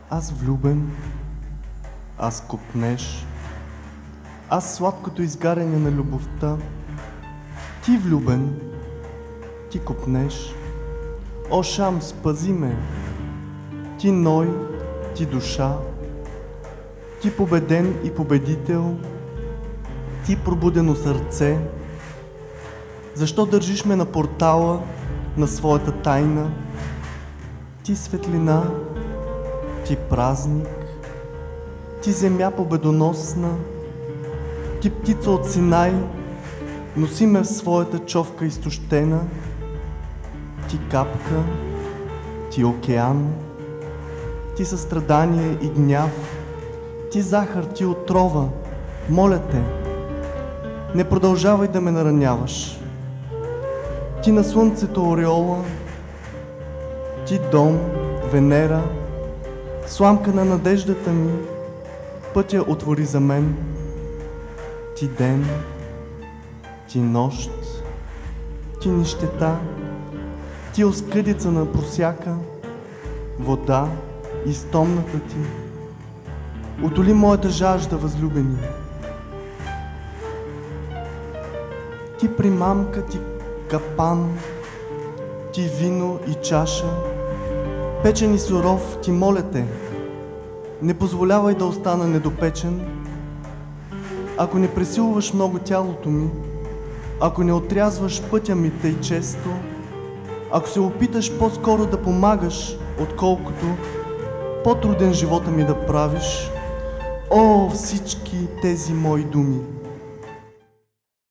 Аз влюбен, аз копнеш, аз сладкото изгаряне на любовта. Ти влюбен, ти копнеш. О, Шам, спази ме! Ти Ной, ти душа, ти победен и победител, ти пробудено сърце. Защо държиш ме на портала на своята тайна? Ти светлина, ти празник, ти земя победоносна, ти птица от Синай, носи ме в своята човка изтощена. Ти капка, ти океан, ти състрадание и гняв, ти захар, ти отрова, моля те, не продължавай да ме нараняваш. Ти на слънцето ореола, ти дом, Венера, сламка на надеждата ми, пътя отвори за мен. Ти ден, ти нощ, ти нищета, ти оскъдица на просяка, вода, изтомната ти. Утоли моята жажда, възлюбени. Ти примамка, ти капан, ти вино и чаша, печен и суров, ти моля те, не позволявай да остана недопечен. Ако не пресилваш много тялото ми, ако не отрязваш пътя ми тъй често, ако се опиташ по-скоро да помагаш, отколкото по-труден живота ми да правиш, о, всички тези мои думи